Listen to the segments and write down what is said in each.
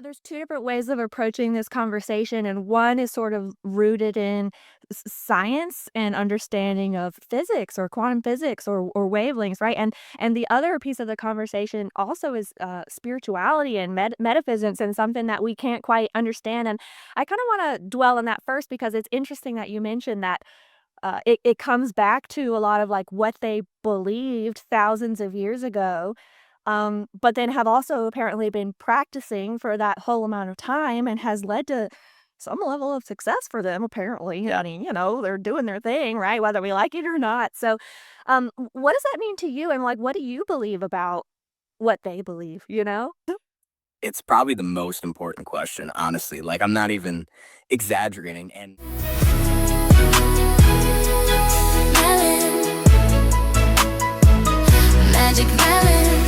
There's two different ways of approaching this conversation, and one is sort of rooted in science and understanding of physics or quantum physics or wavelengths, right? And the other piece of the conversation also is spirituality and metaphysics and something that we can't quite understand. And I kind of want to dwell on that first because it's interesting that you mentioned that it comes back to a lot of like what they believed thousands of years ago, but then have also apparently been practicing for that whole amount of time and has led to some level of success for them, apparently. I mean, they're doing their thing, right? Whether we like it or not. So, what does that mean to you? And like, what do you believe about what they believe, you know? It's probably the most important question, honestly. Like, I'm not even exaggerating. And Mellynn, Magic Mellynn.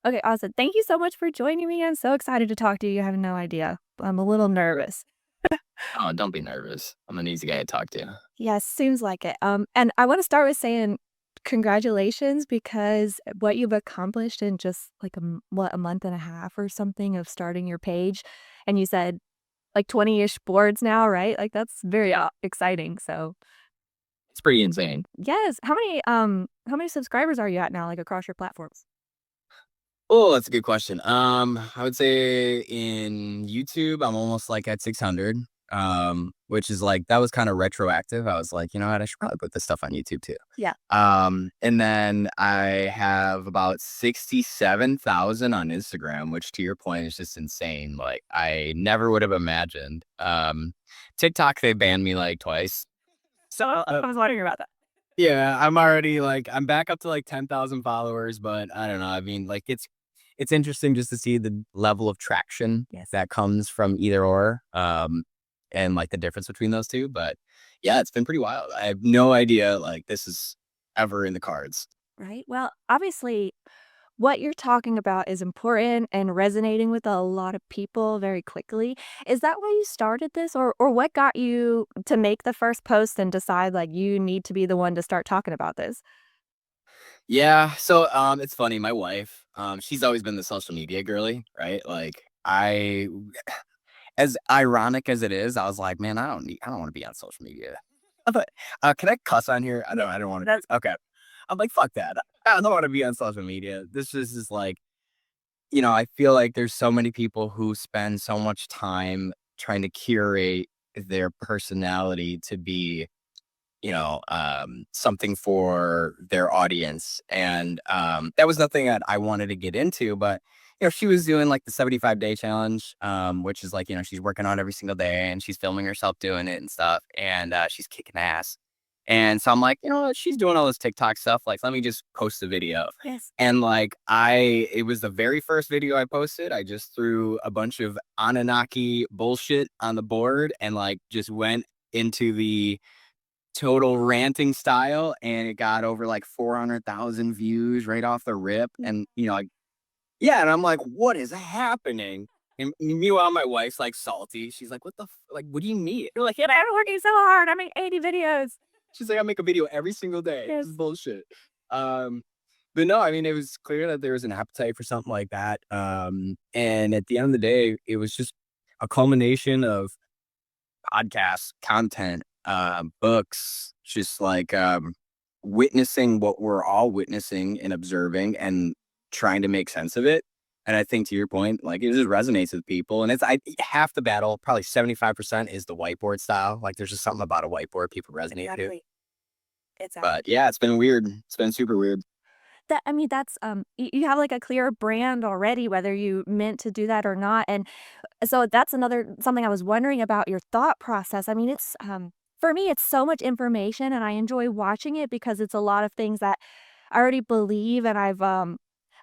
Okay, awesome. Thank you so much for joining me. I'm so excited to talk to you. You have no idea. I'm a little nervous. oh, don't be nervous. I'm an easy guy to talk to. Yes, seems like it. And I want to start with saying congratulations because what you've accomplished in just like a month and a half or something of starting your page, and you said like 20-ish boards now, right? Like that's very exciting. So It's pretty insane. yes, how many subscribers are you at now, like across your platforms? Oh, that's a good question. I would say in YouTube, I'm almost like at 600. Which is like that was kind of retroactive. I was like, you know what, I should probably put this stuff on YouTube too. Yeah. And then I have about 67,000 on Instagram, which to your point is just insane. Like I never would have imagined. TikTok, they banned me like twice. So I was wondering about that. Yeah, I'm already like I'm back up to like 10,000 followers, but I don't know. I mean, like it's interesting just to see the level of traction Yes. that comes from either or. And like the difference between those two. But yeah, it's been pretty wild. I have no idea like this is ever in the cards. Right. Well, obviously, what you're talking about is important and resonating with a lot of people very quickly. Is that why you started this, or what got you to make the first post and decide like you need to be the one to start talking about this? Yeah. So it's funny, my wife, she's always been the social media girly, right? Like I as ironic as it is, I was like, man, I don't want to be on social media. But can I cuss on here? I don't want That's to. Okay. I'm like, fuck that. I don't want to be on social media. This is like, I feel like there's so many people who spend so much time trying to curate their personality to be, something for their audience. And that was nothing that I wanted to get into, but she was doing like the 75-day challenge, which is like, she's working on every single day and she's filming herself doing it and stuff. And she's kicking ass. And so I'm like, you know what? She's doing all this TikTok stuff. Like, let me just post a video. yes. And like, it was the very first video I posted. I just threw a bunch of Anunnaki bullshit on the board and like just went into the total ranting style. And it got over like 400,000 views right off the rip. And, like, yeah. And I'm like, what is happening? And meanwhile, my wife's like salty. She's like, like, what do you mean? You're like, I'm working so hard. I make 80 videos. She's like, I make a video every single day. This Yes. is bullshit. Um, but no, I mean, it was clear that there was an appetite for something like that. And at the end of the day, it was just a culmination of podcasts, content, books, just like witnessing what we're all witnessing and observing and trying to make sense of it. And I think to your point, like it just resonates with people. And half the battle, probably 75% is the whiteboard style. Like there's just something about a whiteboard people resonate to. Exactly. Exactly. But yeah, it's been weird. It's been super weird. That I mean, that's you have like a clear brand already, whether you meant to do that or not. And so that's another something I was wondering about your thought process. I mean, it's for me, it's so much information, and I enjoy watching it because it's a lot of things that I already believe, and I've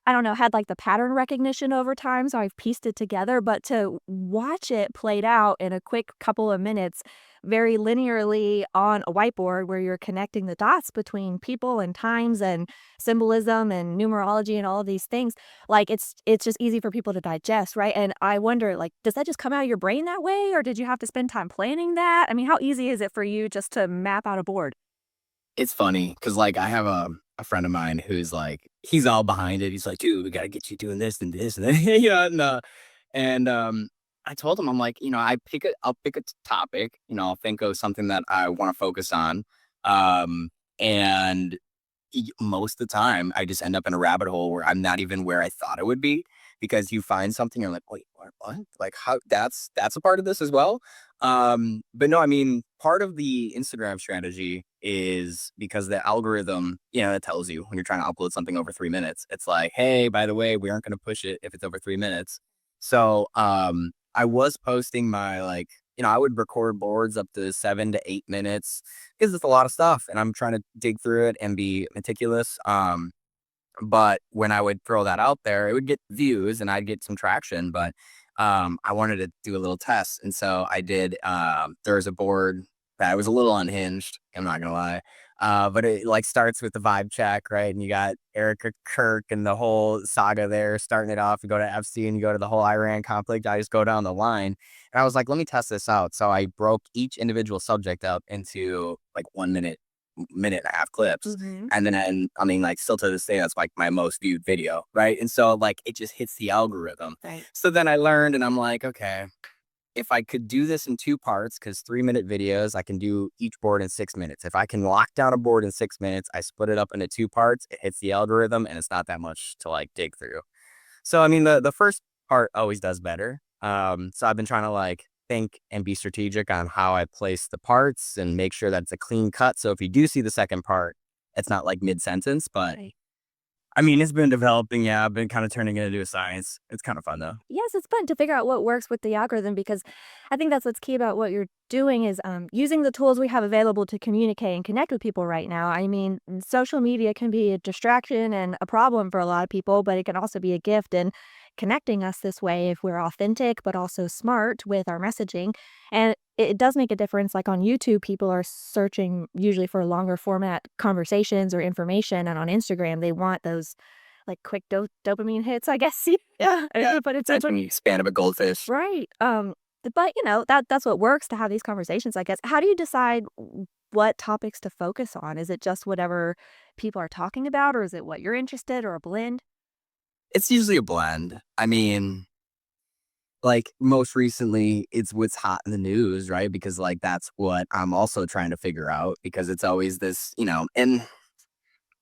I don't know, had like the pattern recognition over time, so I've pieced it together. But to watch it played out in a quick couple of minutes, very linearly on a whiteboard where you're connecting the dots between people and times and symbolism and numerology and all of these things, like it's just easy for people to digest, right? And I wonder, like, does that just come out of your brain that way, or did you have to spend time planning that? I mean, how easy is it for you just to map out a board? It's funny because like I have a friend of mine who's like, he's all behind it. He's like, dude, we got to get you doing this and this. And then, And I told him, I'm like, I'll pick a topic, I'll think of something that I want to focus on. Um, and most of the time I just end up in a rabbit hole where I'm not even where I thought I would be, because you find something, you're like, wait, what? Like, how that's a part of this as well. But no, I mean, part of the Instagram strategy is because the algorithm, it tells you when you're trying to upload something over 3 minutes, it's like, hey, by the way, we aren't going to push it if it's over 3 minutes. So I was posting my, like, I would record boards up to 7 to 8 minutes, because it's a lot of stuff and I'm trying to dig through it and be meticulous. But when I would throw that out there, it would get views and I'd get some traction. But I wanted to do a little test. And so I did. There was a board that was a little unhinged, I'm not going to lie. But it like starts with the vibe check, right? And you got Erica Kirk and the whole saga there, starting it off. You go to FC and you go to the whole Iran conflict. I just go down the line. And I was like, let me test this out. So I broke each individual subject up into like 1 minute, minute and a half clips. Mhm. And then, I mean, like, still to this day, that's like my most viewed video, right? And so, like, it just hits the algorithm. Right. So then I learned, and I'm like, okay, if I could do this in two parts, because 3 minute videos, I can do each board in 6 minutes. If I can lock down a board in 6 minutes, I split it up into two parts, it hits the algorithm, and it's not that much to like dig through. So, I mean, the first part always does better. So I've been trying to like think and be strategic on how I place the parts and make sure that it's a clean cut. So if you do see the second part, it's not like mid sentence. But Right. I mean, it's been developing. Yeah, I've been kind of turning it into a science. It's kind of fun though. Yes, it's fun to figure out what works with the algorithm because I think that's what's key about what you're doing is using the tools we have available to communicate and connect with people right now. I mean, social media can be a distraction and a problem for a lot of people, but it can also be a gift in connecting us this way if we're authentic, but also smart with our messaging. And it does make a difference. Like on YouTube, people are searching usually for longer format conversations or information. And on Instagram, they want those like quick dopamine hits, I guess. Yeah, Yeah, but it's that's me span of a goldfish. right. But that's what works to have these conversations, I guess. How do you decide what topics to focus on? Is it just whatever people are talking about, or is it what you're interested, or a blend? It's usually a blend. I mean, like most recently, it's what's hot in the news, right? Because like that's what I'm also trying to figure out, because it's always this, and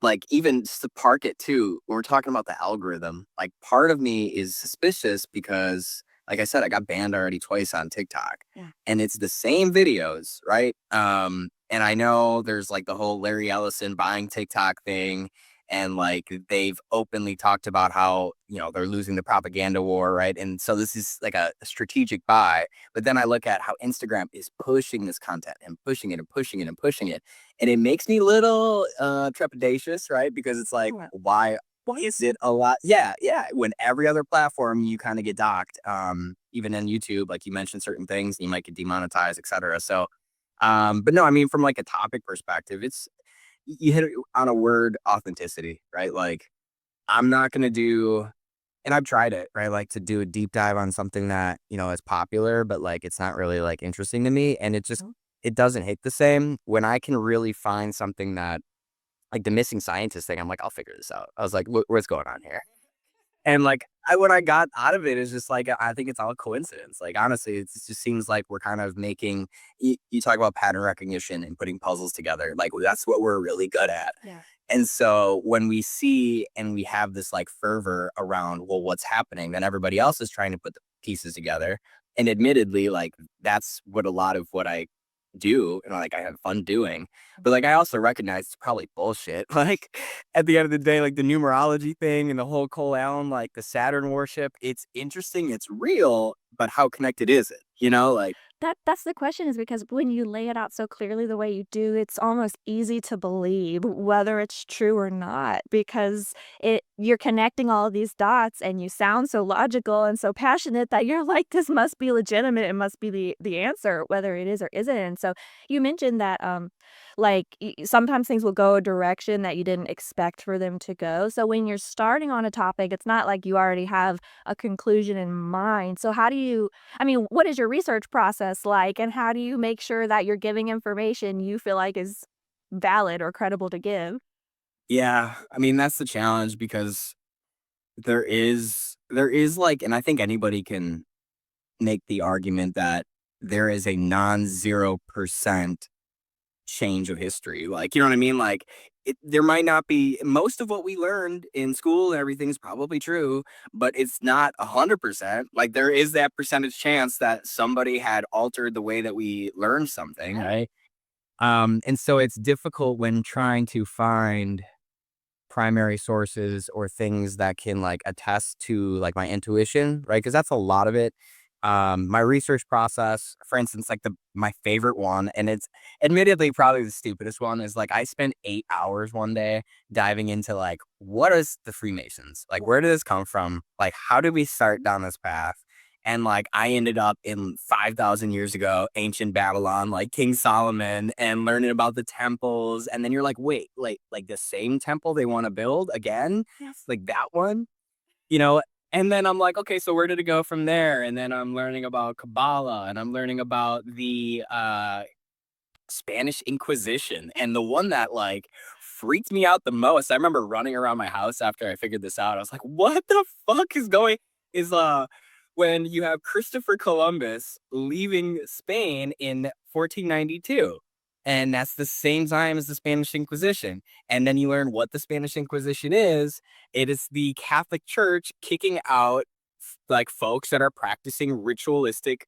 like, even just to park it too, when we're talking about the algorithm, like, part of me is suspicious because, like I said, I got banned already twice on TikTok, Yeah. and it's the same videos, right? And I know there's like the whole Larry Ellison buying TikTok thing, and like they've openly talked about how, they're losing the propaganda war, right? And so this is like a strategic buy. But then I look at how Instagram is pushing this content and pushing it and pushing it and pushing it, and it makes me a little trepidatious, right? Because it's like, Sure. why is it a lot? Yeah, yeah. When every other platform you kind of get docked, even in YouTube, like you mentioned certain things, you might get demonetized, etc. So, but no, I mean, from like a topic perspective, it's you hit it on a word, authenticity, right? Like, I'm not gonna do, and I've tried it, right? Like to do a deep dive on something that, is popular, but like it's not really like interesting to me. And Mhm. it doesn't hit the same when I can really find something that, like the missing scientist thing. I'm like, I'll figure this out. I was like, what's going on here? And like what I got out of it is just like, I think it's all coincidence. Like, honestly, it just seems like we're kind of making, you talk about pattern recognition and putting puzzles together. Like, that's what we're really good at. Yeah. And so when we see and we have this like fervor around, well, what's happening, then everybody else is trying to put the pieces together. And admittedly, like, that's what a lot of what I do and like I have fun doing. But like I also recognize it's probably bullshit. Like, at the end of the day, like the numerology thing and the whole Cole Allen, like the Saturn worship, it's interesting, it's real, but how connected is it? Like, That's the question is because when you lay it out so clearly the way you do, it's almost easy to believe whether it's true or not because you're connecting all of these dots and you sound so logical and so passionate that you're like, this must be legitimate. It must be the answer, whether it is or isn't. And so you mentioned that like sometimes things will go a direction that you didn't expect for them to go. So when you're starting on a topic, it's not like you already have a conclusion in mind. So how do you I mean, what is your research process like, and how do you make sure that you're giving information you feel like is valid or credible to give? yeah, I mean, that's the challenge, because there is there is like, and I think anybody can make the argument that there is a non-0% change of history. Like, you know what I mean? Like, there might not be most of what we learned in school and everything is probably true, but it's not 100%. Like, there is that percentage chance that somebody had altered the way that we learned something, right? And so it's difficult when trying to find primary sources or things that can like attest to like my intuition, right? Because that's a lot of it. My research process, for instance, like my favorite one, and it's admittedly probably the stupidest one, is like I spent 8 hours one day diving into like what is the Freemasons? Like where did this come from? Like how did we start down this path? And like I ended up in 5,000 years ago, ancient Babylon, like King Solomon, and learning about the temples. And then you're like, wait, like the same temple they want to build again? Yes. Like that one? You know, and then I'm like, okay, so where did it go from there? And then I'm learning about Kabbalah and I'm learning about the Spanish Inquisition. And the one that like freaked me out the most, I remember running around my house after I figured this out. I was like, what the fuck is going is when you have Christopher Columbus leaving Spain in 1492. And that's the same time as the Spanish Inquisition. And then you learn what the Spanish Inquisition is. It is the Catholic Church kicking out like folks that are practicing ritualistic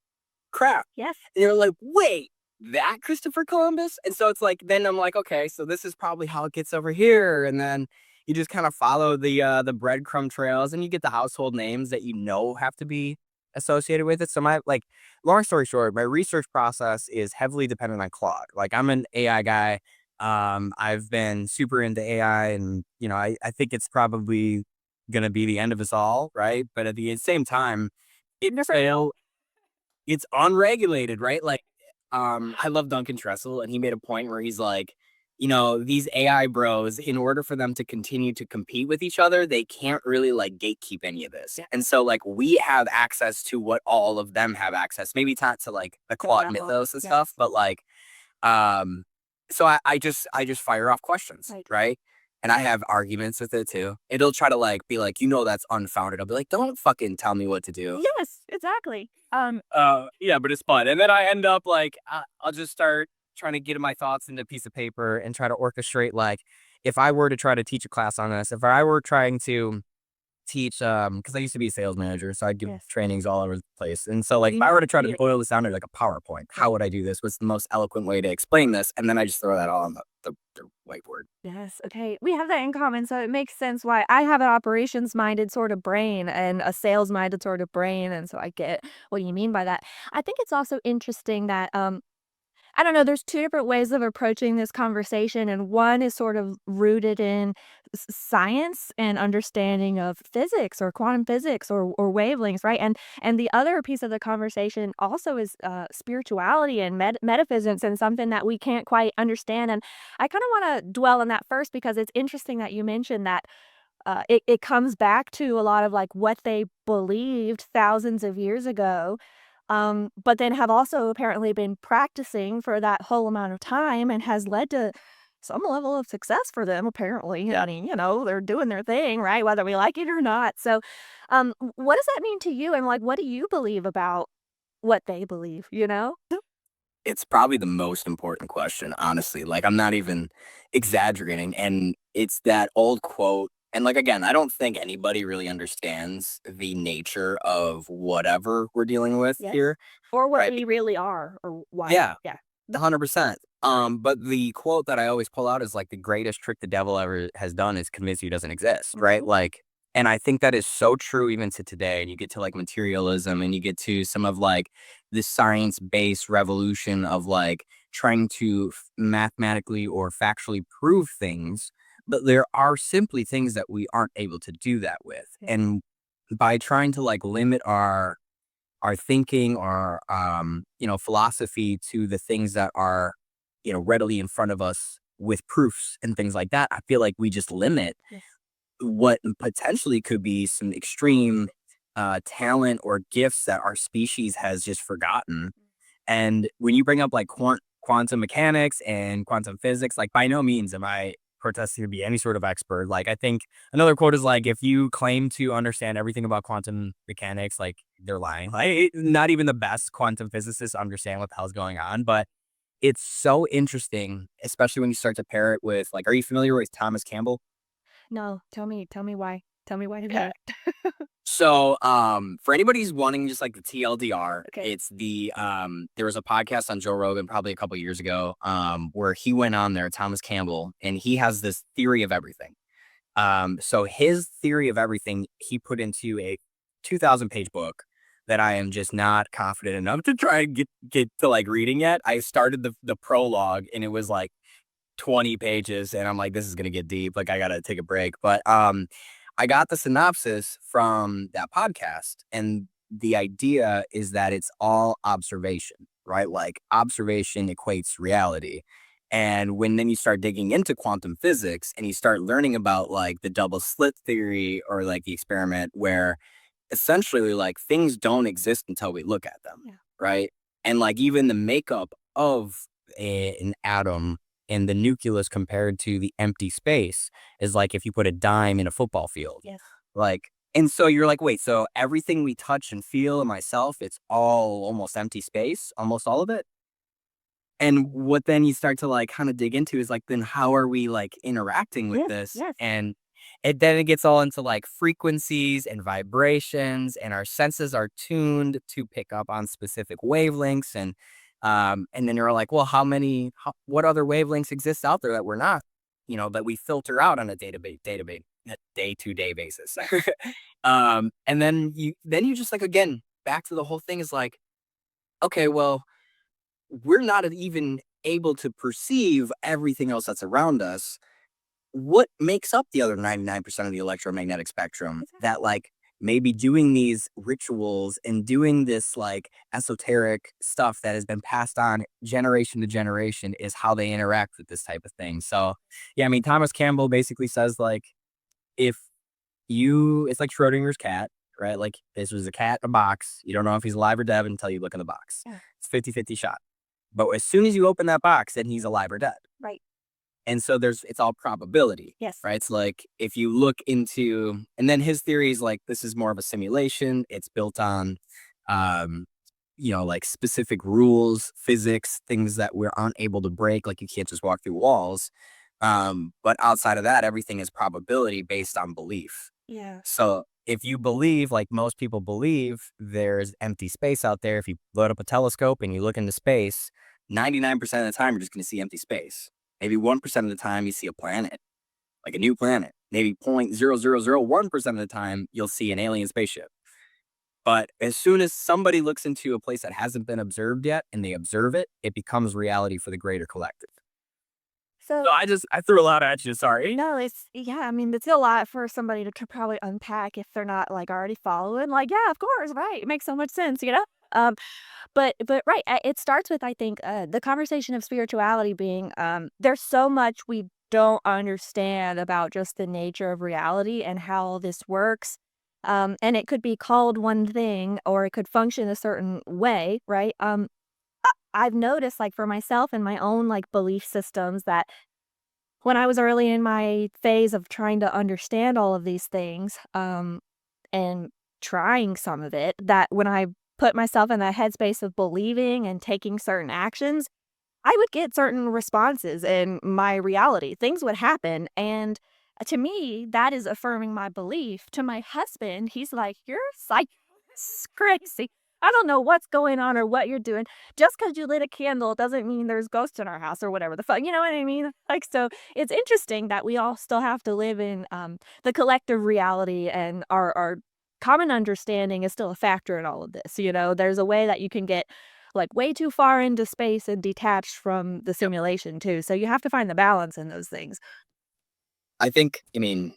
crap. Yes. And you're like, wait, that Christopher Columbus? And so it's like, then I'm like, okay, so this is probably how it gets over here. And then you just kind of follow the breadcrumb trails and you get the household names that you know have to be associated with it. So my like long story short, my research process is heavily dependent on Claude. Like I'm an AI guy. I've been super into AI and you know, I think it's probably gonna be the end of us all, right? But at the same time, it's it's unregulated, right? Like, I love Duncan Trussell, and he made a point where he's like, you know, these AI bros, in order for them to continue to compete with each other, they can't really like gatekeep any of this. Yeah. And so, like, we have access to what all of them have access. Maybe it's not to like the Claude mythos and stuff, but like, um, so I just fire off questions, Right. right? And I have arguments with it too. It'll try to like be like, you know, that's unfounded. I'll be like, don't fucking tell me what to do. Yes, exactly. Yeah, but it's fun. And then I end up like, I'll just start trying to get my thoughts into a piece of paper and try to orchestrate like, if I were to try to teach a class on this, if I were trying to teach, because I used to be a sales manager, so I'd give Yes. trainings all over the place. And so like, if I were to try to boil this down to like a PowerPoint, how would I do this? What's the most eloquent way to explain this? And then I just throw that all on the whiteboard. Yes. Okay. We have that in common. So it makes sense why I have an operations minded sort of brain and a sales minded sort of brain. And so I get what you mean by that. I think it's also interesting that I don't know, there's 2 different ways of approaching this conversation, and one is sort of rooted in science and understanding of physics or quantum physics or wavelengths, right? And the other piece of the conversation also is, spirituality and metaphysics and something that we can't quite understand, and I kinda wanna dwell on that first because it's interesting that you mentioned that it comes back to a lot of, like, what they believed thousands of years ago, but then have also apparently been practicing for that whole amount of time and has led to some level of success for them, apparently. I mean, they're doing their thing, right? Whether we like it or not. So, what does that mean to you? And, like, what do you believe about what they believe, you know? It's probably the most important question, honestly. Like, I'm not even exaggerating. And it's that old quote. And, like, again, I don't think anybody really understands the nature of whatever we're dealing with Yes. here. Or what Right. we really are or why. Yeah, Yeah. 100%. But the quote that I always pull out is like the greatest trick the devil ever has done is convince you he doesn't exist, right? Mhm. Like, and I think that is so true even to today. And you get to like materialism and you get to some of like the science based revolution of like trying to mathematically or factually prove things. But there are simply things that we aren't able to do that with. Yeah. And by trying to like limit our thinking or philosophy to the things that are readily in front of us with proofs and things like that, I feel like we just limit Yes. what potentially could be some extreme talent or gifts that our species has just forgotten. And when you bring up like quantum mechanics and quantum physics, like by no means am I protesting to be any sort of expert. Like, I think another quote is like, if you claim to understand everything about quantum mechanics, like, they're lying. Like, not even the best quantum physicists understand what the hell's going on. But it's so interesting, especially when you start to pair it with, like, are you familiar with Thomas Campbell? No, tell me why. Tell me why Yeah. that. So, for anybody who's wanting just like the TLDR, Okay. it's there was a podcast on Joe Rogan probably a couple years ago, where he went on there, Thomas Campbell, and he has this theory of everything. So his theory of everything, he put into a 2,000 page book that I am just not confident enough to try and get to like reading yet. I started the prologue and it was like 20 pages and I'm like, this is going to get deep. Like I got to take a break. But I got the synopsis from that podcast and the idea is that it's all observation, right? Like observation equates reality. And when then you start digging into quantum physics and you start learning about like the double slit theory or like the experiment where essentially like things don't exist until we look at them, Yeah. right? And like even the makeup of an atom and the nucleus compared to the empty space is like if you put a dime in a football field. Yes. Like, and so you're like, wait, so everything we touch and feel in myself, it's all almost empty space, almost all of it. And what then you start to like kind of dig into is like, then how are we like interacting with Yes, this? yes. And it gets all into like frequencies and vibrations, and our senses are tuned to pick up on specific wavelengths. And then you're like, well, what other wavelengths exist out there that we're not, that we filter out on a day-to-day basis. And then you just like, again, back to the whole thing is like, okay, well, we're not even able to perceive everything else that's around us. What makes up the other 99% of the electromagnetic spectrum that like maybe doing these rituals and doing this like esoteric stuff that has been passed on generation to generation is how they interact with this type of thing. So yeah, I mean, Thomas Campbell basically says like, if it's like Schrodinger's cat, right? Like this was a cat in a box. You don't know if he's alive or dead until you look in the box. Yeah. It's 50-50 shot. But as soon as you open that box, then he's alive or dead. Right. And so it's all probability. Yes. Right. It's like if you look into, and then his theory is like, this is more of a simulation. It's built on, like specific rules, physics, things that we aren't able to break. Like you can't just walk through walls. But outside of that, everything is probability based on belief. Yeah. So if you believe, like most people believe, there's empty space out there. If you load up a telescope and you look into space, 99% of the time, you're just going to see empty space. Maybe 1% of the time you see a planet, like a new planet. Maybe 0.0001% of the time you'll see an alien spaceship. But as soon as somebody looks into a place that hasn't been observed yet and they observe it, it becomes reality for the greater collective. So So I threw a lot at you. Sorry. no, I mean, it's a lot for somebody to probably unpack if they're not like already following. Like, yeah, of course, right. It makes so much sense, you know? Um, but right, it starts with I think the conversation of spirituality being there's so much we don't understand about just the nature of reality and how this works. And it could be called one thing or it could function a certain way, right? I've noticed like for myself and my own like belief systems that when I was early in my phase of trying to understand all of these things, and trying some of it, that when I put myself in that headspace of believing and taking certain actions, I would get certain responses in my reality. Things would happen, and to me, that is affirming my belief. To my husband, he's like, "You're psycho. This is crazy. I don't know what's going on or what you're doing. Just because you lit a candle doesn't mean there's ghosts in our house or whatever the fuck." You know what I mean? Like, so it's interesting that we all still have to live in the collective reality, and our common understanding is still a factor in all of this. You know, there's a way that you can get like way too far into space and detached from the simulation too. So you have to find the balance in those things. I think, I mean,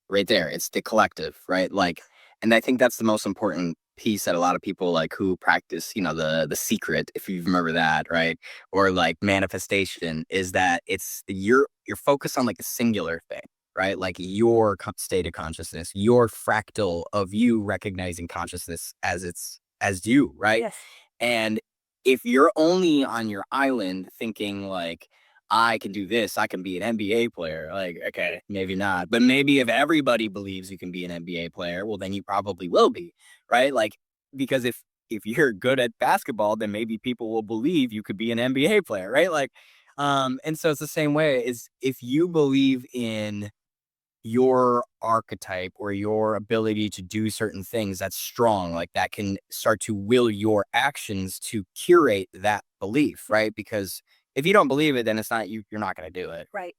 right there, it's the collective, right? Like, and I think that's the most important piece that a lot of people like who practice, the secret, if you remember that, right? Or like manifestation is that it's you're focused on like a singular thing, right? Like your state of consciousness, your fractal of you recognizing consciousness as you, right? Yes. And if you're only on your island thinking like, I can do this. I can be an NBA player. Like, okay, maybe not. But maybe if everybody believes you can be an NBA player, well, then you probably will be, right? Like, because if you're good at basketball, then maybe people will believe you could be an NBA player, right? Like, and so it's the same way is if you believe in your archetype or your ability to do certain things that's strong, like that can start to will your actions to curate that belief, right? Because if you don't believe it, then it's not you, you're not going to do it. Right.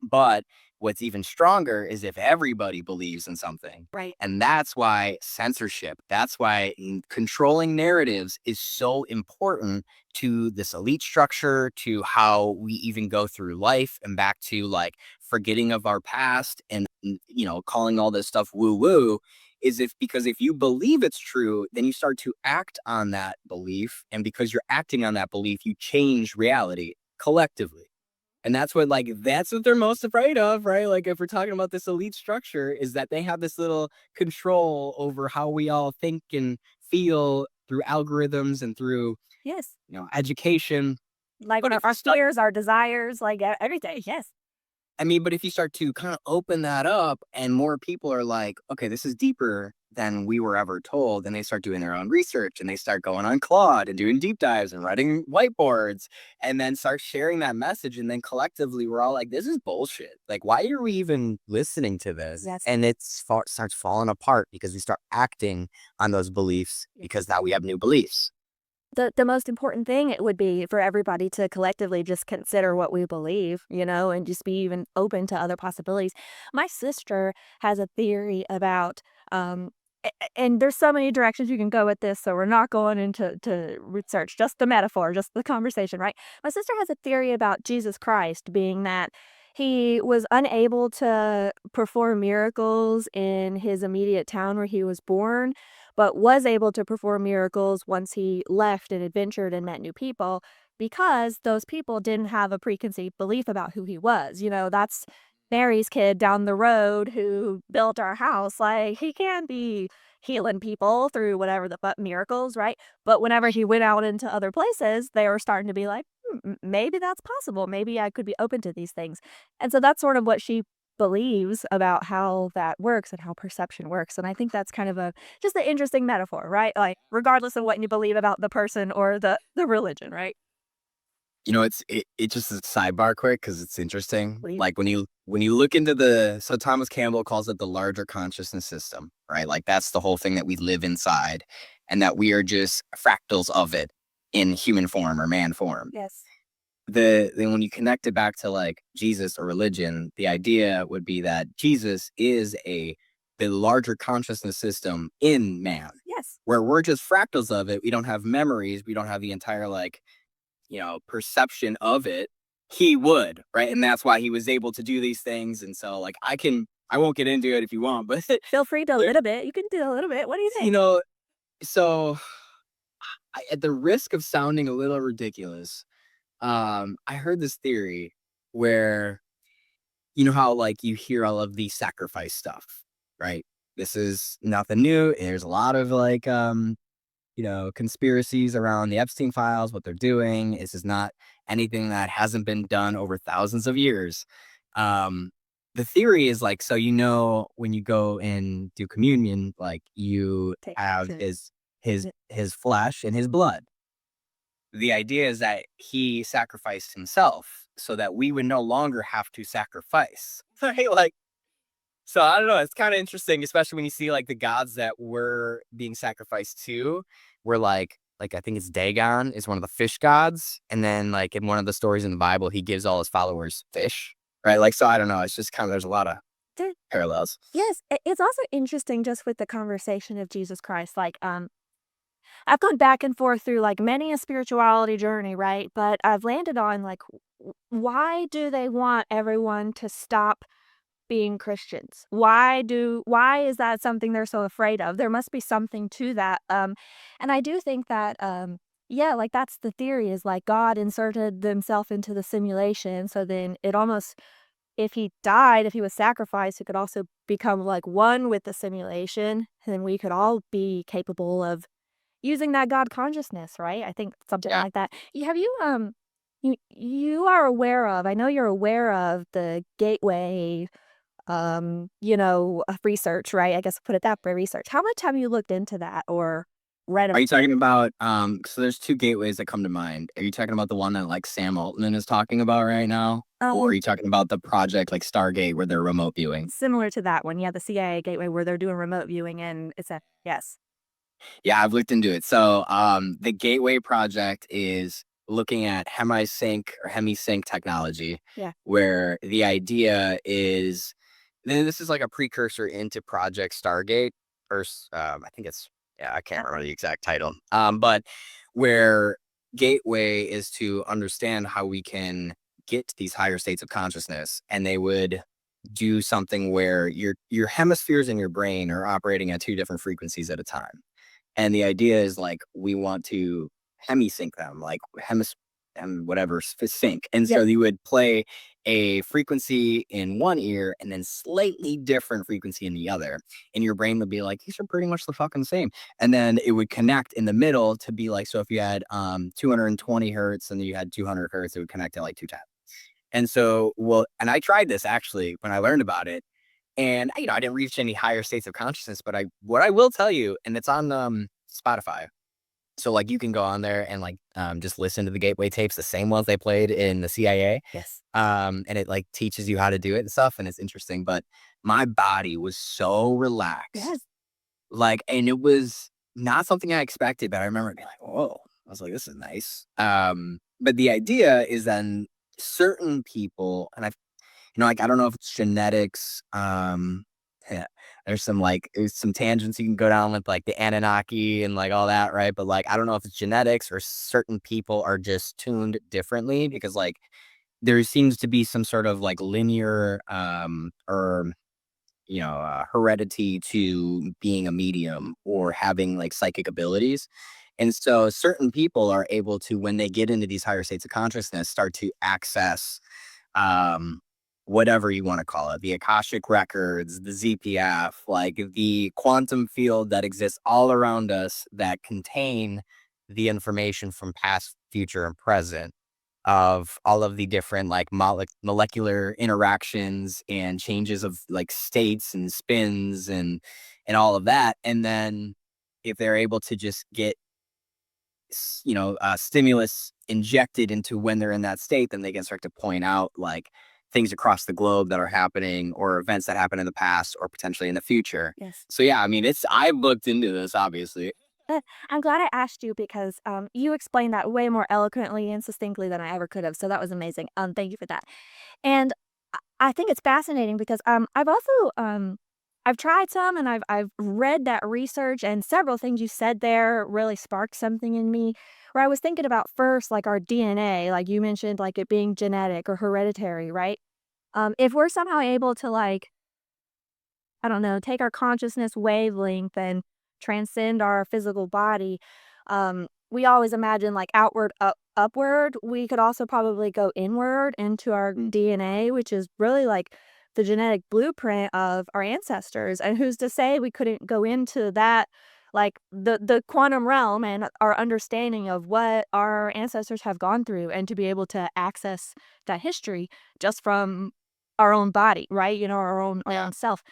But what's even stronger is if everybody believes in something. Right. And that's why censorship, that's why controlling narratives is so important to this elite structure, to how we even go through life and back to like forgetting of our past and, calling all this stuff woo woo is because if you believe it's true, then you start to act on that belief. And because you're acting on that belief, you change reality collectively. And that's what they're most afraid of, right? Like if we're talking about this elite structure, is that they have this little control over how we all think and feel through algorithms and through, Yes. education. Like But if our you start fears, our desires, like everything. Yes. but if you start to kind of open that up and more people are like, okay, this is deeper than we were ever told, and they start doing their own research and they start going on Claude and doing deep dives and writing whiteboards and then start sharing that message. And then collectively, we're all like, this is bullshit. Like, why are we even listening to this? Yes. And starts falling apart because we start acting on those beliefs because now we have new beliefs. The most important thing it would be for everybody to collectively just consider what we believe, and just be even open to other possibilities. My sister has a theory about, and there's so many directions you can go with this, so we're not going into research, just the metaphor, just the conversation, right? My sister has a theory about Jesus Christ being that he was unable to perform miracles in his immediate town where he was born, but was able to perform miracles once he left and adventured and met new people because those people didn't have a preconceived belief about who he was. That's Mary's kid down the road who built our house. Like, he can be healing people through whatever the fuck miracles, right? But whenever he went out into other places, they were starting to be like, maybe that's possible. Maybe I could be open to these things. And so that's sort of what she believes about how that works and how perception works. And I think that's kind of just an interesting metaphor, right? Like, regardless of what you believe about the person or the religion, right? It just is a sidebar quick because it's interesting. Please. Like when you look into so Thomas Campbell calls it the larger consciousness system, right? Like that's the whole thing that we live inside and that we are just fractals of it in human form or man form. Yes. Then when you connect it back to like Jesus or religion, the idea would be that Jesus is the larger consciousness system in man, Yes. where we're just fractals of it. We don't have memories. We don't have the entire perception of it. He would, right? And that's why he was able to do these things. And so like I won't get into it if you want, but Feel free to a little bit. You can do a little bit. What do you you think? know, so at the risk of sounding a little ridiculous, I heard this theory where you know how like you hear all of the sacrifice stuff, right? This is nothing new. There's a lot of like conspiracies around the Epstein files, what they're doing. This is not anything that hasn't been done over thousands of years. Um, the theory is like, so when you go and do communion, like you Take have sure. his flesh and his blood. The idea is that he sacrificed himself so that we would no longer have to sacrifice. Right? Like, so I don't know. It's kind of interesting, especially when you see like the gods that were being sacrificed to were like I think it's Dagon is one of the fish gods. And then like in one of the stories in the Bible, he gives all his followers fish. Right. Like, so I don't know. It's just kind of there's a lot of There- parallels. Yes, it's also interesting just with the conversation of Jesus Christ. Like, I've gone back and forth through like many a spirituality journey, right? But I've landed on like, why do they want everyone to stop being Christians? Why is that something they're so afraid of? There must be something to that. And I do think that yeah, like that's the theory is like God inserted himself into the simulation. So then it almost if he died, if he was sacrificed, he could also become like one with the simulation. And then we could all be capable of using that God consciousness, right? I think something Yeah. like that. Have you You are aware of I know you're aware of the gateway, research, right? I guess put it that way, research. How much have you looked into that or read Are about you talking about, so there's 2 gateways that come to mind. Are you talking about the one that, like, Sam Altman is talking about right now? Or are you talking about the project like Stargate where they're remote viewing? similar to that one, yeah, the CIA gateway where they're doing remote viewing and it's a yes. Yeah, I've looked into it. So, the Gateway project is looking at hemisync technology, Yeah. where the idea is then this is like a precursor into Project Stargate, or I think it's yeah, I can't remember the exact title. But where Gateway is to understand how we can get to these higher states of consciousness, and they would do something where your hemispheres in your brain are operating at 2 different frequencies at a time. And the idea is like we want to hemisync them, like whatever sync. And Yeah. so you would play a frequency in one ear and then slightly different frequency in the other. And your brain would be like, these are pretty much the fucking same. And then it would connect in the middle to be like, so if you had 220 hertz and you had 200 hertz, it would connect at like 210. And so, well, and I tried this actually when I learned about it and, I didn't reach any higher states of consciousness, but what I will tell you, and it's on, Spotify. So, like, you can go on there and, like, just listen to the Gateway tapes, the same ones they played in the CIA, Yes. and it, like, teaches you how to do it and stuff, and it's interesting, but my body was so relaxed, Yes. like, and it was not something I expected, but I remember being like, "Whoa." I was like, "This is nice." But the idea is then certain people, and like, I don't know if it's genetics, yeah, there's some tangents you can go down with, like, the Anunnaki and, like, all that, right? But, like, I don't know if it's genetics or certain people are just tuned differently because, like, there seems to be some sort of, like, linear, or, heredity to being a medium or having, like, psychic abilities. And so certain people are able to, when they get into these higher states of consciousness, start to access um, whatever you want to call it, the Akashic records, the ZPF, like the quantum field that exists all around us that contain the information from past, future, and present of all of the different like molecular interactions and changes of like states and spins and all of that. And then if they're able to just get stimulus injected into when they're in that state, then they can start to point out like things across the globe that are happening or events that happened in the past or potentially in the future. Yes. So yeah, I mean, I've looked into this obviously. I'm glad I asked you because, you explained that way more eloquently and succinctly than I ever could have, so that was amazing. Thank you for that. And I think it's fascinating because, I've also, I've tried some and I've read that research and several things you said there really sparked something in me where I was thinking about first, like, our DNA, like you mentioned, like, it being genetic or hereditary, right? If we're somehow able to, like, I don't know, take our consciousness wavelength and transcend our physical body. We always imagine like outward, upward. We could also probably go inward into our DNA, which is really like the genetic blueprint of our ancestors. And who's to say we couldn't go into that, like the quantum realm and our understanding of what our ancestors have gone through, and to be able to access that history just from our own body, right? Our own self.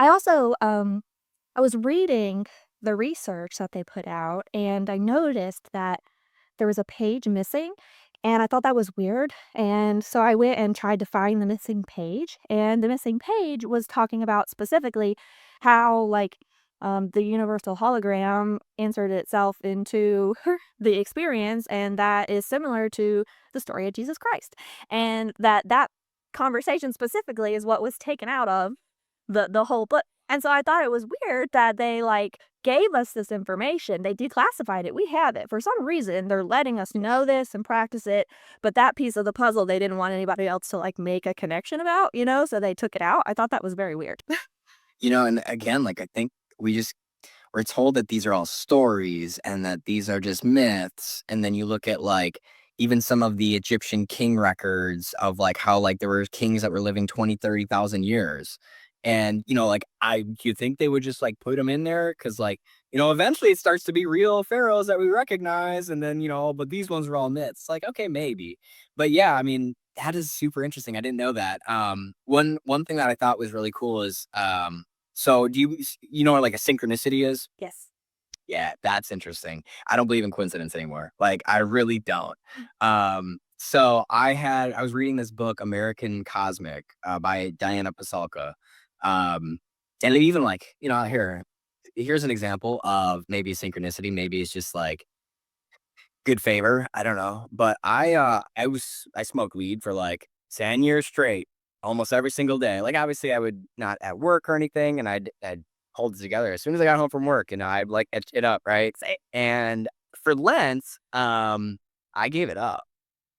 I also, I was reading the research that they put out, and I noticed that there was a page missing, and I thought that was weird, and so I went and tried to find the missing page, and the missing page was talking about specifically how, like, the universal hologram inserted itself into the experience, and that is similar to the story of Jesus Christ, and that conversation specifically is what was taken out of the whole book. And so I thought it was weird that they, like, gave us this information. They declassified it. We have it. For some reason, they're letting us know this and practice it, but that piece of the puzzle, they didn't want anybody else to, like, make a connection about, so they took it out. I thought that was very weird. And again, like I think we're told that these are all stories and that these are just myths. And then you look at like even some of the Egyptian king records of like how like there were kings that were living 20, 30,000 years. And like you think they would just like put them in there because like eventually it starts to be real pharaohs that we recognize, and then, but these ones are all myths. Like, okay, maybe. But yeah, I mean, that is super interesting. I didn't know that. One thing that I thought was really cool is so you know what like a synchronicity is? Yes. Yeah, that's interesting. I don't believe in coincidence anymore. Like, I really don't. So I was reading this book, American Cosmic, by Diana Pasulka. Um, and it even like, here's an example of maybe synchronicity. Maybe it's just like good favor. I don't know. But I smoked weed for like 10 years straight, almost every single day. Like, obviously I would not at work or anything, and I'd hold it together as soon as I got home from work, and I'd like etch it up, right? And for Lent, I gave it up,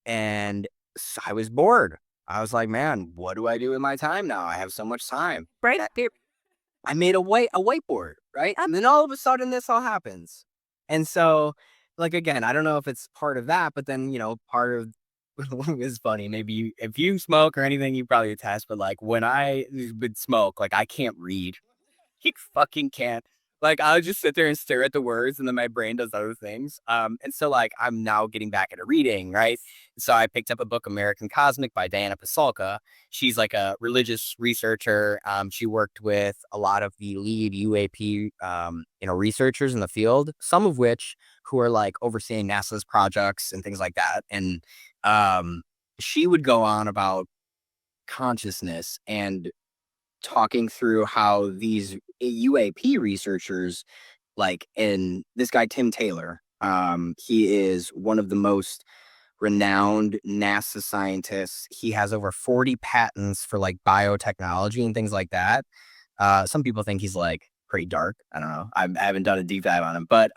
and I was bored. I was like, man, what do I do with my time now? I have so much time. Right? I made a whiteboard, right? And then all of a sudden this all happens. And so, like, again, I don't know if it's part of that, but then, part of is funny. Maybe if you smoke or anything, you probably attest, but like when I would smoke, like I can't read. You fucking can't. Like, I'll just sit there and stare at the words, and then my brain does other things. And so like I'm now getting back into reading, right? So I picked up a book, American Cosmic by Diana Pasulka. She's like a religious researcher. She worked with a lot of the lead UAP researchers in the field, some of which who are like overseeing NASA's projects and things like that. And she would go on about consciousness and talking through how these UAP researchers, like, and this guy Tim Taylor, he is one of the most renowned NASA scientists. He has over 40 patents for like biotechnology and things like that. Some people think he's like pretty dark. I don't know. I haven't done a deep dive on him, but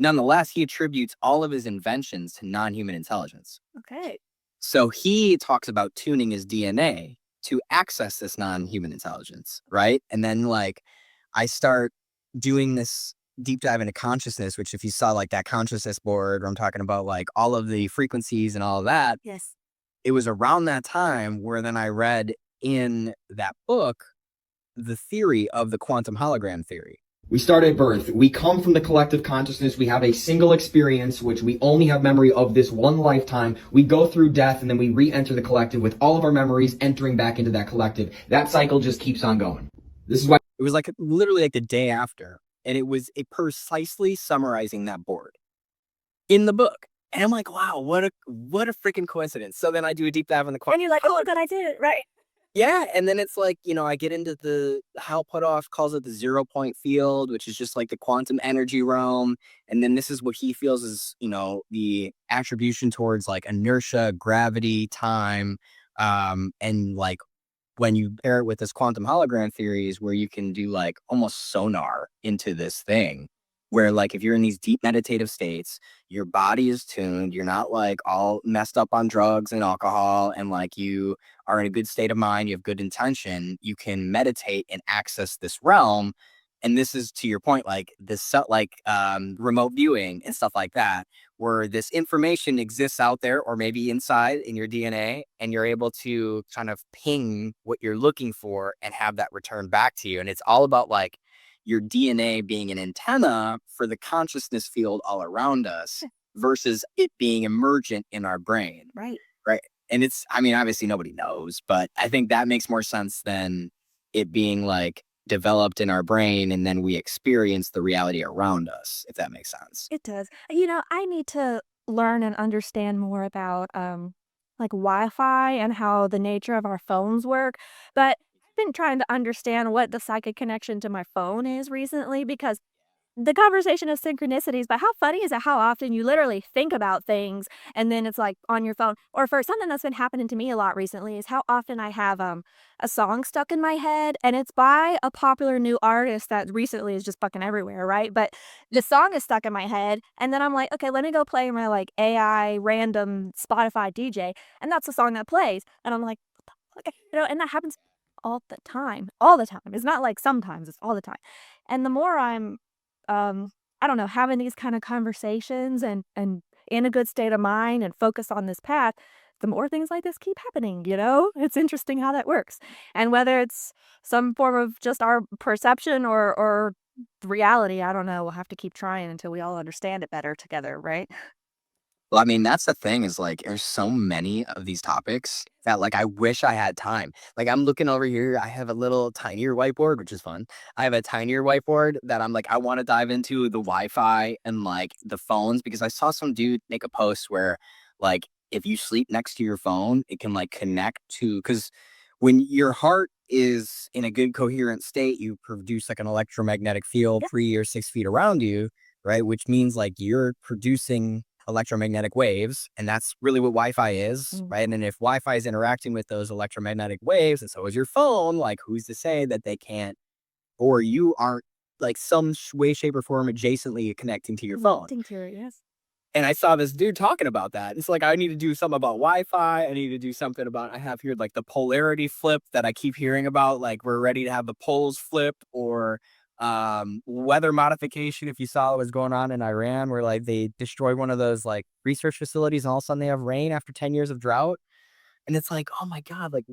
nonetheless, he attributes all of his inventions to non-human intelligence. Okay. So he talks about tuning his DNA to access this non-human intelligence, right? And then like I start doing this deep dive into consciousness, which if you saw like that consciousness board where I'm talking about like all of the frequencies and all of that, Yes. it was around that time where then I read in that book the theory of the quantum hologram theory. We start at birth. We come from the collective consciousness. We have a single experience, which we only have memory of this one lifetime. We go through death, and then we re-enter the collective with all of our memories entering back into that collective. That cycle just keeps on going. This is why it was like literally like the day after, and it was precisely summarizing that board in the book. And I'm like, wow, what a freaking coincidence. So then I do a deep dive on the And you're like, oh, good, I did it, right? yeah, and then it's like, I get into Hal Puthoff calls it the 0 point field, which is just like the quantum energy realm. And then this is what he feels is, the attribution towards like inertia, gravity, time. And like when you pair it with this quantum hologram theories where you can do like almost sonar into this thing, where like if you're in these deep meditative states, your body is tuned, you're not like all messed up on drugs and alcohol, and like you are in a good state of mind, you have good intention, you can meditate and access this realm. And this is to your point, like this remote viewing and stuff like that, where this information exists out there or maybe inside in your DNA, and you're able to kind of ping what you're looking for and have that return back to you. And it's all about like your DNA being an antenna for the consciousness field all around us versus it being emergent in our brain. Right. Right. And I mean, obviously nobody knows, but I think that makes more sense than it being like developed in our brain and then we experience the reality around us, if that makes sense. It does. I need to learn and understand more about like Wi-Fi and how the nature of our phones work. But I've been trying to understand what the psychic connection to my phone is recently because the conversation of synchronicities, but how funny is it how often you literally think about things and then it's like on your phone? Or for something that's been happening to me a lot recently is how often I have a song stuck in my head and it's by a popular new artist that recently is just fucking everywhere, right? But the song is stuck in my head and then I'm like, okay, let me go play my like AI random Spotify DJ, and that's the song that plays. And I'm like, what the fuck? And that happens all the time. All the time. It's not like sometimes, it's all the time. And the more I'm I don't know, having these kind of conversations and in a good state of mind and focus on this path, the more things like this keep happening, you know? It's interesting how that works. And whether it's some form of just our perception or The reality, I don't know, we'll have to keep trying until we all understand it better together, right? Well, I mean, that's the thing is like there's so many of these topics that like I wish I had time. Like I'm looking over here, I have a little tinier whiteboard, which is fun. I have a tinier whiteboard that I'm like, I want to dive into the Wi-Fi and like the phones because I saw some dude make a post where like if you sleep next to your phone, it can like connect to because when your heart is in a good coherent state, you produce like an electromagnetic field Yeah. 3 or 6 feet around you, right? Which means like you're producing electromagnetic waves, and that's really what Wi-Fi is, Mm. right? And if Wi-Fi is interacting with those electromagnetic waves, and so is your phone, like who's to say that they can't, or you aren't like some way, shape, or form adjacently connecting to your phone? Connecting to it, yes. And I saw this dude talking about that. It's like I need to do something about Wi-Fi. I need to do something about. I have here like the polarity flip that I keep hearing about. Like we're ready to have the poles flip, or weather modification. If you saw what was going on in Iran, where like they destroyed one of those like research facilities, and all of a sudden they have rain after 10 years of drought. And it's like, oh my god, like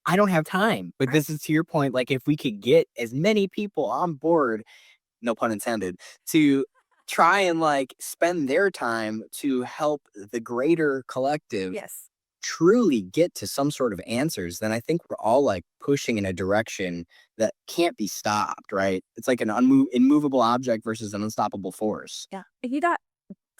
I don't have time. But Right. this is to your point. Like if we could get as many people on board, no pun intended, to try and like spend their time to help the greater collective Yes. truly get to some sort of answers, then I think we're all like pushing in a direction that can't be stopped, right? It's like an immovable object versus an unstoppable force. Yeah. If you got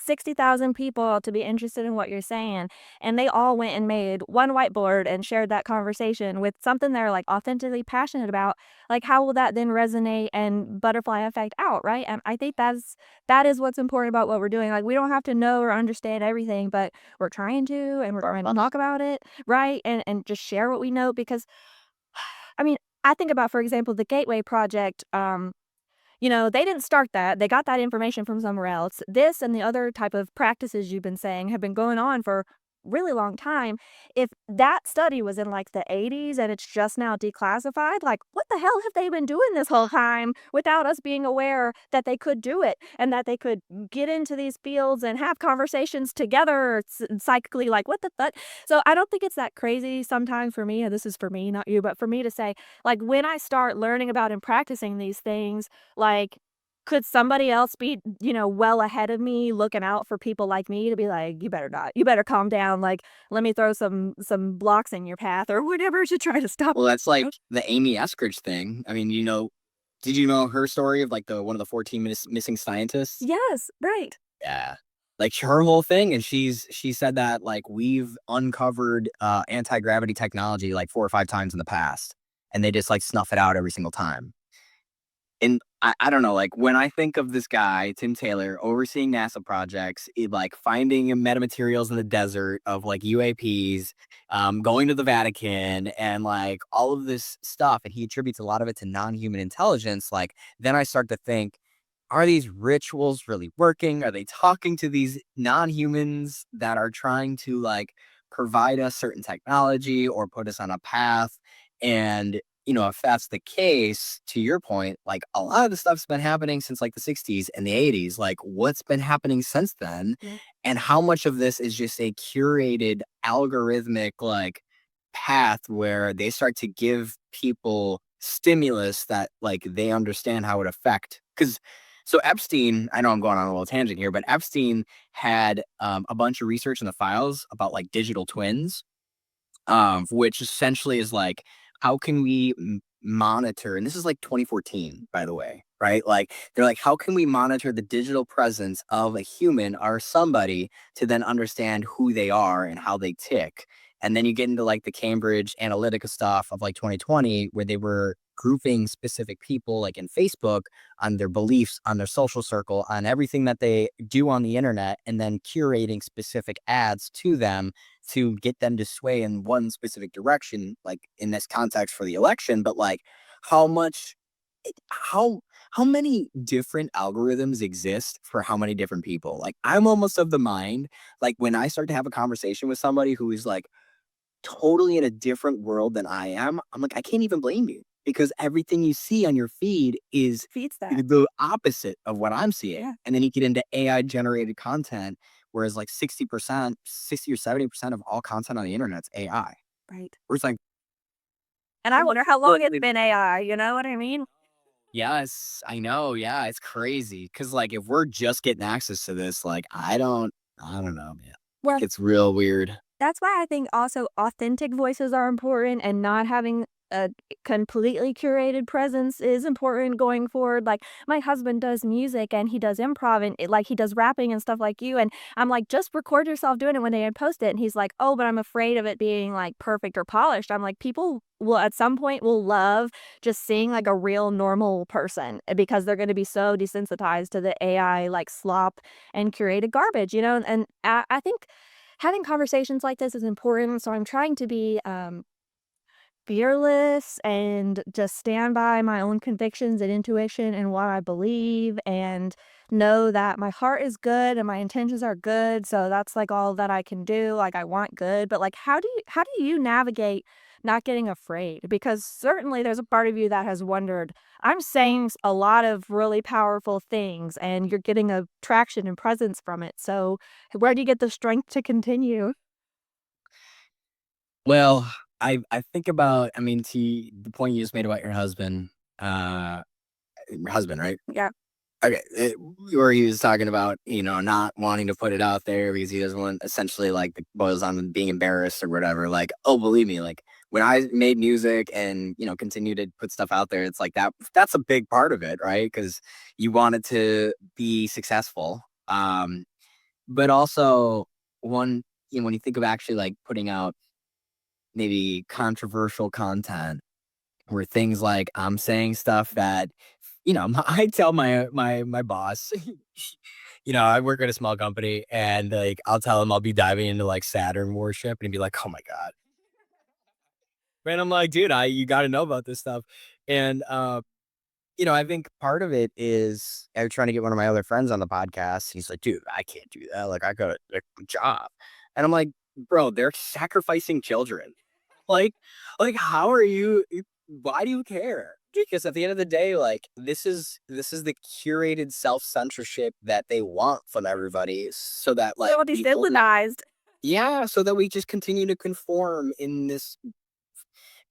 60,000 people to be interested in what you're saying, and they all went and made one whiteboard and shared that conversation with something they're, like, authentically passionate about, like, how will that then resonate and butterfly effect out, right? And I think that is what's important about what we're doing, like, we don't have to know or understand everything, but we're trying to, and we're trying to talk about it, right? And just share what we know because, I mean, I think about, for example, the Gateway Project, they didn't start that. They got that information from somewhere else. This and the other type of practices you've been saying have been going on for really long time. If that study was in like the 80s and it's just now declassified, like what the hell have they been doing this whole time without us being aware that they could do it and that they could get into these fields and have conversations together psychically like what the fuck? So I don't think it's that crazy sometimes for me, and this is for me, not you, but for me to say like when I start learning about and practicing these things, like, could somebody else be, well ahead of me looking out for people like me to be like, "You better not. You better calm down, like, let me throw some blocks in your path," or whatever to try to stop. Well, that's like the Amy Eskridge thing. I mean, did you know her story of like the one of the 14 missing scientists? Yes, right. Yeah. Like her whole thing, and she said that like we've uncovered anti-gravity technology like 4 or 5 times in the past, and they just like snuff it out every single time. And I don't know, like when I think of this guy, Tim Taylor, overseeing NASA projects, like finding metamaterials in the desert of like UAPs, going to the Vatican, and like all of this stuff, and he attributes a lot of it to non-human intelligence. Like then I start to think, are these rituals really working? Are they talking to these non-humans that are trying to like provide us certain technology or put us on a path? And if that's the case, to your point, like a lot of the stuff's been happening since like the 60s and the 80s. Like what's been happening since then? Yeah. And how much of this is just a curated algorithmic like path where they start to give people stimulus that like they understand how it affect because so Epstein, I know I'm going on a little tangent here, but Epstein had a bunch of research in the files about like digital twins, which essentially is like, how can we monitor? And this is like 2014, by the way, right? Like, they're like, how can we monitor the digital presence of a human or somebody to then understand who they are and how they tick? And then you get into like the Cambridge Analytica stuff of like 2020, where they were grouping specific people like in Facebook on their beliefs, on their social circle, on everything that they do on the internet, and then curating specific ads to them to get them to sway in one specific direction, like in this context for the election. But like how much how many different algorithms exist for how many different people? Like I'm almost of the mind, like when I start to have a conversation with somebody who is like totally in a different world than I am, I'm like, I can't even blame you because everything you see on your feed is Feeds that. the opposite of what I'm seeing. Yeah, And then you get into AI generated content, whereas like 60%, 60 or 70% of all content on the internet's AI. right. Where it's like, And I wonder how long it's been AI, you know what I mean? Yes, I know. Yeah, it's crazy. Cause like if we're just getting access to this, like I don't know, man. Well, It's real weird. that's why I think also authentic voices are important and not having a completely curated presence is important going forward. Like, my husband does music and he does improv and like he does rapping and stuff like you. And I'm like, just record yourself doing it one day and post it. And he's like, oh, but I'm afraid of it being like perfect or polished. I'm like, people will at some point will love just seeing like a real normal person because they're going to be so desensitized to the AI like slop and curated garbage, you know? And I think having conversations like this is important, so I'm trying to be, fearless and just stand by my own convictions and intuition and what I believe and know that my heart is good and my intentions are good, so that's, like, all that I can do, like, I want good, but, like, how do you navigate not getting afraid? Because certainly there's a part of you that has wondered, I'm saying a lot of really powerful things, and you're getting a traction and presence from it, so where do you get the strength to continue? Well, I think about, I mean, to the point you just made about uh your husband, right? Yeah. Okay, where he was talking about, not wanting to put it out there because he doesn't want, essentially, like, it boils on to being embarrassed or whatever. Like, oh, believe me, like when I made music and continue to put stuff out there, it's like that's a big part of it, right? Because you want it to be successful. But also one, when you think of actually like putting out maybe controversial content where things like I'm saying stuff that, I tell my boss, I work at a small company and like I'll tell him I'll be diving into like Saturn worship and he'd be like, "Oh my God." And I'm like, dude, you gotta know about this stuff. And I think part of it is I was trying to get one of my other friends on the podcast. He's like, dude, I can't do that. Like I got a job. And I'm like, bro, they're sacrificing children. Like how are you why do you care? Because at the end of the day, like this is the curated self-censorship that they want from everybody so that like So people desensitized. yeah, so that we just continue to conform in this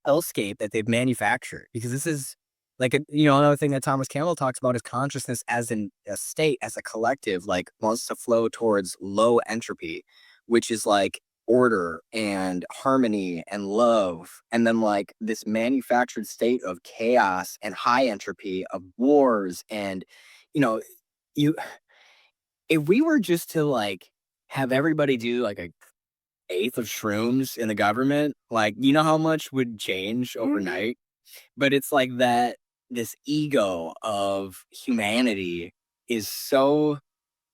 hellscape that they've manufactured. Because this is like another thing that Thomas Campbell talks about is consciousness as a state, as a collective, like wants to flow towards low entropy, which is like order and harmony and love. And then like this manufactured state of chaos and high entropy of wars. And, you know, you if we were just to like have everybody do like a eighth of shrooms in the government, like how much would change Mhm. overnight? But it's like that this ego of humanity is so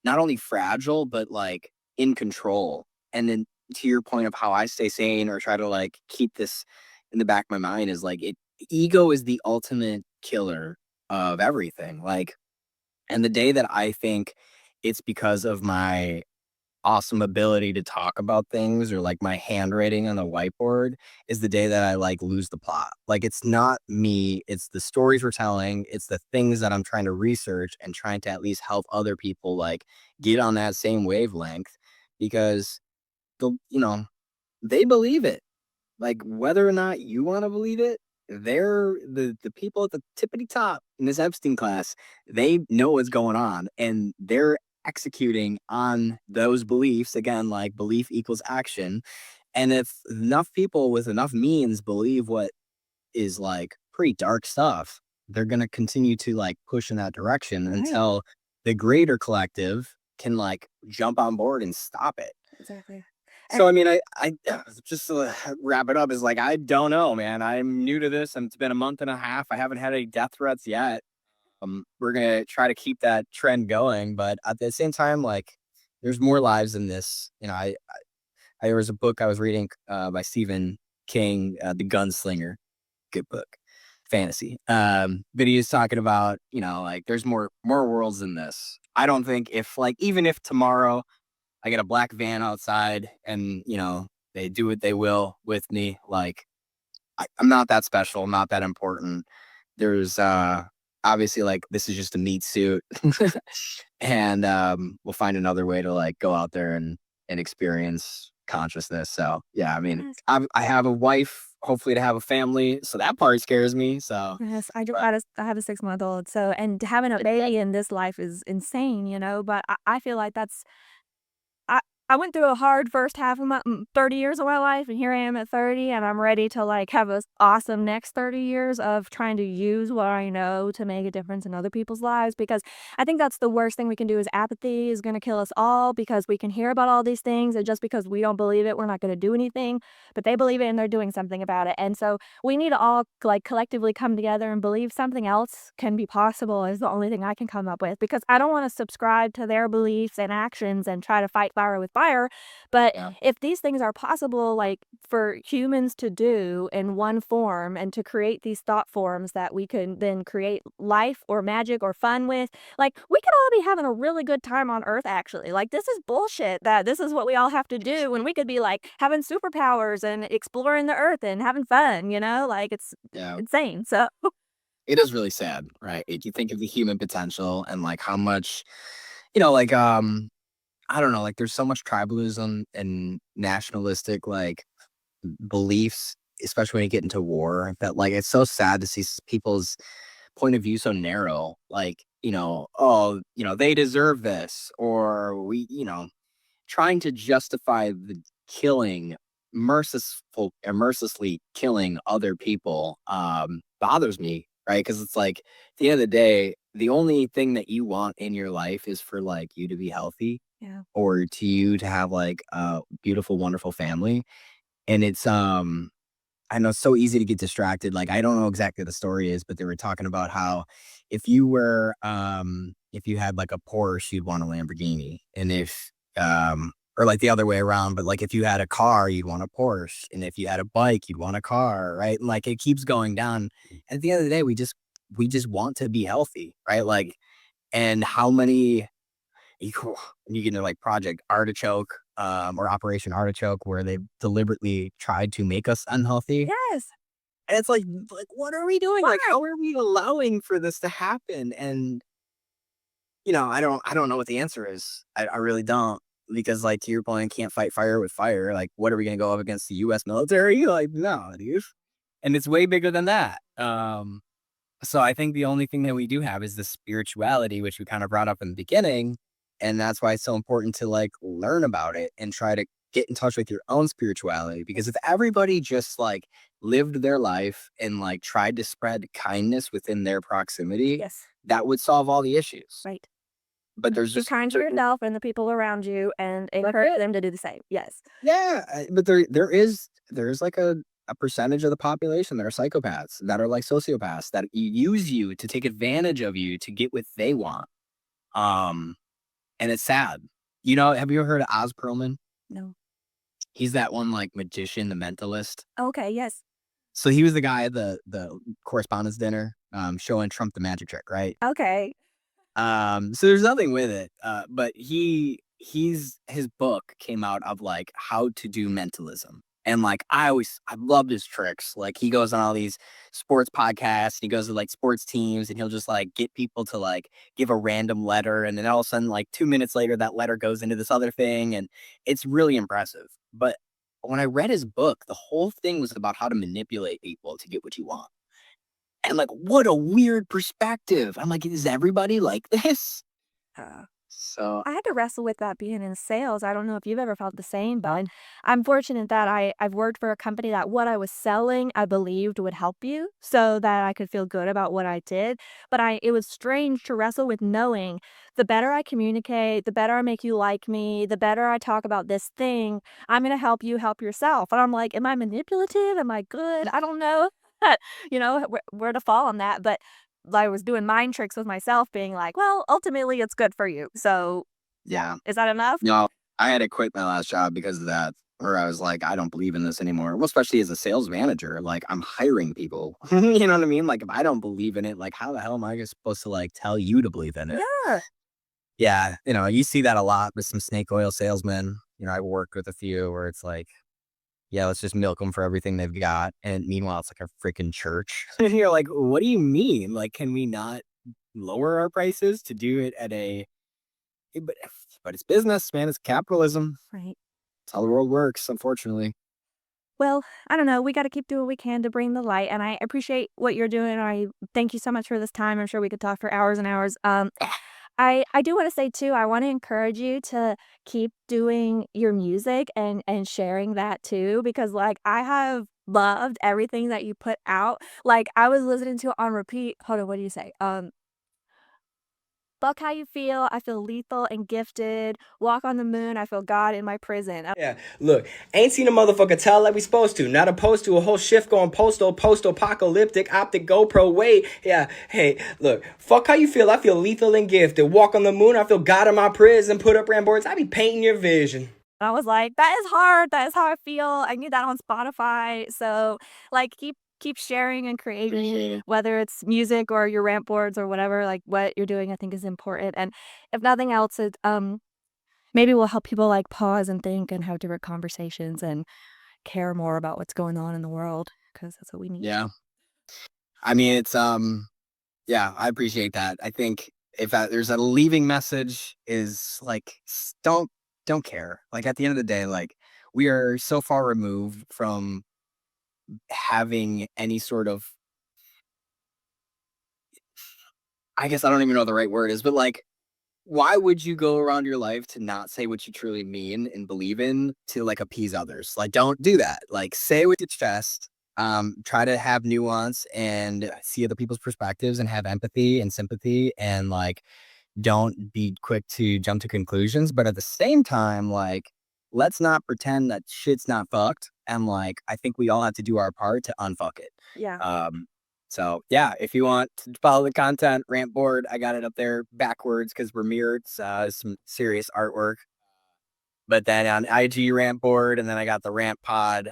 not only fragile, but like in control. And then to your point of how I stay sane or try to like keep this in the back of my mind is like ego is the ultimate killer of everything. Like, and the day that I think it's because of my awesome ability to talk about things or like my handwriting on the whiteboard is the day that I like lose the plot. Like it's not me, it's the stories we're telling, it's the things that I'm trying to research and trying to at least help other people like get on that same wavelength because they believe it. Like whether or not you want to believe it, they're the people at the tippity top in this Epstein class. They know what's going on, and they're executing on those beliefs. Again, like belief equals action. And if enough people with enough means believe what is like pretty dark stuff, they're gonna continue to like push in that direction Right. until the greater collective can like jump on board and stop it. Exactly. So, I mean, I just to wrap it up is like, I don't know, man. I'm new to this and it's been a month and a half. I haven't had any death threats yet. We're going to try to keep that trend going. But at the same time, like, there's more lives than this. There was a book I was reading by Stephen King, The Gunslinger. Good book, fantasy. But he was talking about, like, there's more worlds than this. I don't think if, like, even if tomorrow I get a black van outside and, they do what they will with me. Like, I'm not that special. I'm not that important. There's, obviously like, this is just a meat suit and, we'll find another way to like go out there and experience consciousness. So yeah, I mean, Yes. I have a wife, hopefully to have a family. So that part scares me. So, Yes, I do. but I have a 6-month-old. So, and having a baby in this life is insane, you know. But I feel like I I went through a hard first half of 30 years of my life, and here I am at 30, and I'm ready to, like, have a awesome next 30 years of trying to use what I know to make a difference in other people's lives, because I think that's the worst thing we can do is apathy is gonna kill us all because we can hear about all these things, and just because we don't believe it, we're not gonna do anything, but they believe it and they're doing something about it, and so we need to all, like, collectively come together and believe something else can be possible is the only thing I can come up with, because I don't wanna subscribe to their beliefs and actions and try to fight fire with fire, but yeah, if these things are possible, like, for humans to do in one form and to create these thought forms that we can then create life or magic or fun with, like, we could all be having a really good time on Earth, actually. Like, this is bullshit that this is what we all have to do, and we could be, like, having superpowers and exploring the Earth and having fun, you know? Like, it's yeah. insane, so It is really sad, right? You think of the human potential and like how much, like I don't know, like there's so much tribalism and nationalistic like beliefs, especially when you get into war, that like it's so sad to see people's point of view so narrow. Like, oh, they deserve this, or trying to justify the killing, mercilessly killing other people, bothers me, right? Because it's like at the end of the day, the only thing that you want in your life is for like you to be healthy yeah. or to you to have like a beautiful, wonderful family. And it's I know it's so easy to get distracted. Like I don't know exactly what the story is, but they were talking about how if you had like a Porsche, you'd want a Lamborghini. And if or like the other way around, but like if you had a car, you'd want a Porsche. And if you had a bike, you'd want a car, right? And like it keeps going down. At the end of the day, we just want to be healthy, right? Like, and how many you you get into like Project Artichoke, or Operation Artichoke, where they deliberately tried to make us unhealthy. Yes. And it's like, what are we doing? Like, Why? how are we allowing for this to happen? And I don't know what the answer is. I really don't. Because like to your point, can't fight fire with fire. Like, what are we gonna go up against the US military? Like, no, dude. And it's way bigger than that. So I think the only thing that we do have is the spirituality, which we kind of brought up in the beginning. And that's why it's so important to like learn about it and try to get in touch with your own spirituality. Because if everybody just like lived their life and like tried to spread kindness within their proximity, Yes. that would solve all the issues. Right. But there's Be just kind to certain, yourself and the people around you and that's encourage it. them to do the same. Yes. Yeah. But there is like a percentage of the population that are psychopaths, that are like sociopaths, that use you to take advantage of you to get what they want. Um, and it's sad. Have you ever heard of Oz Perlman? No. He's that one like magician, the mentalist. Okay, yes. So he was the guy at the correspondence dinner, showing Trump the magic trick, right? Okay. So there's nothing with it. But his book came out of like how to do mentalism. And like I love his tricks. Like he goes on all these sports podcasts, and he goes to like sports teams, and he'll just like get people to like give a random letter, and then all of a sudden, like 2 minutes later, that letter goes into this other thing, and it's really impressive. But when I read his book, the whole thing was about how to manipulate people to get what you want. And like, what a weird perspective. I'm like, is everybody like this? Uh, So I had to wrestle with that being in sales. I don't know if you've ever felt the same, but I'm fortunate that I've worked for a company that what I was selling, I believed would help you so that I could feel good about what I did. But it was strange to wrestle with knowing the better I communicate, the better I make you like me, the better I talk about this thing, I'm going to help you help yourself. And I'm like, am I manipulative? Am I good? I don't know. Where to fall on that. But I was doing mind tricks with myself, being like, well, ultimately it's good for you. So yeah. is that enough? No, I had to quit my last job because of that. Where I was like, I don't believe in this anymore. Well, especially as a sales manager, like I'm hiring people. You know what I mean? Like if I don't believe in it, like how the hell am I supposed to like tell you to believe in it? Yeah. Yeah, you see that a lot with some snake oil salesmen. I worked with a few where it's like, yeah, let's just milk them for everything they've got. And meanwhile, it's like a freaking church. And you're like, what do you mean? Like, can we not lower our prices to do it at a, but, but it's business, man. It's capitalism. Right. It's how the world works, unfortunately. Well, I don't know, we gotta keep doing what we can to bring the light, and I appreciate what you're doing. I thank you so much for this time. I'm sure we could talk for hours and hours. I do wanna say too, I wanna encourage you to keep doing your music and sharing that too, because, like, I have loved everything that you put out. Like, I was listening to it on repeat. Hold on, what do you say? "Fuck how you feel, I feel lethal and gifted. Walk on the moon, I feel God in my prison." Yeah, look, ain't seen a motherfucker tell like we supposed to. Not opposed to a whole shift going post-apocalyptic, optic GoPro. Wait, yeah, hey, look, fuck how you feel. I feel lethal and gifted. Walk on the moon, I feel God in my prison. Put up ramboards, I be painting your vision. I was like, "That is hard, that is how I feel." I need that on Spotify, so, like, keep sharing and creating, whether it's music or your rant boards or whatever, like, what you're doing I think is important, and if nothing else, it, maybe will help people, like, pause and think and have different conversations and care more about what's going on in the world, because that's what we need. Yeah. I mean, it's yeah, I appreciate that. I think if there's a leaving message is like don't care. Like at the end of the day, like we are so far removed from having any sort of, I guess I don't even know what the right word is, but like why would you go around your life to not say what you truly mean and believe in to like appease others? Like, don't do that. Like, say with your chest. Try to have nuance and see other people's perspectives and have empathy and sympathy and like don't be quick to jump to conclusions. But at the same time, like, let's not pretend that shit's not fucked. And like, I think we all have to do our part to unfuck it. Yeah. So yeah, if you want to follow the content, rant board, I got it up there backwards because we're mirrored. Some serious artwork. But then on IG rant board, and then I got the rant pod,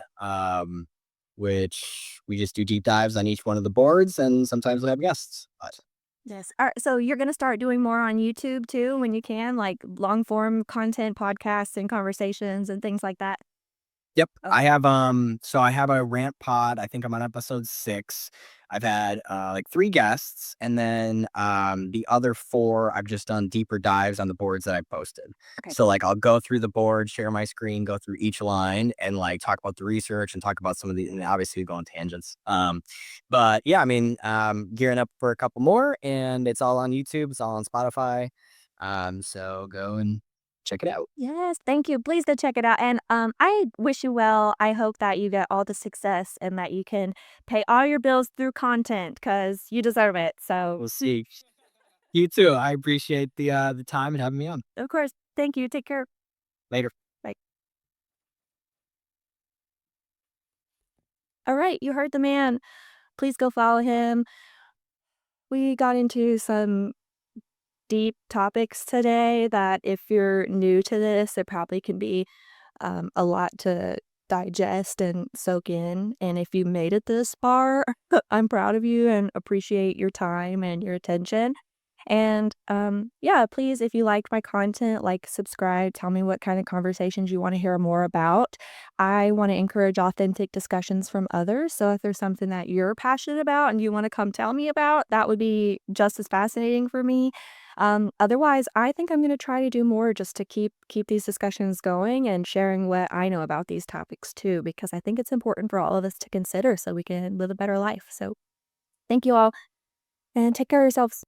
which we just do deep dives on each one of the boards, and sometimes we have guests. But Yes. Alright, so you're gonna start doing more on YouTube too when you can, like, long form content, podcasts, and conversations and things like that? yep, Oh, I have so I have a rant pod. I think I'm on episode 6. I've had like 3 guests, and then the other 4 I've just done deeper dives on the boards that I posted. okay. So like I'll go through the board, share my screen, go through each line, and like talk about the research and talk about some of the, and obviously we go on tangents. But yeah, I mean, gearing up for a couple more, and it's all on YouTube, it's all on Spotify. So go and check it out. Yes, thank you. Please go check it out, and, I wish you well. I hope that you get all the success and that you can pay all your bills through content because you deserve it, so We'll see. You too. I appreciate the time and having me on. of course. Thank you. Take care. Later. Bye. Alright, you heard the man. Please go follow him. We got into some deep topics today that if you're new to this, it probably can be a lot to digest and soak in. And if you made it this far, I'm proud of you and appreciate your time and your attention. And yeah, please, if you like my content, like, subscribe, tell me what kind of conversations you want to hear more about. I want to encourage authentic discussions from others. So if there's something that you're passionate about and you want to come tell me about, that would be just as fascinating for me. Otherwise, I think I'm going to try to do more just to keep these discussions going and sharing what I know about these topics too, because I think it's important for all of us to consider so we can live a better life. So thank you all and take care of yourselves.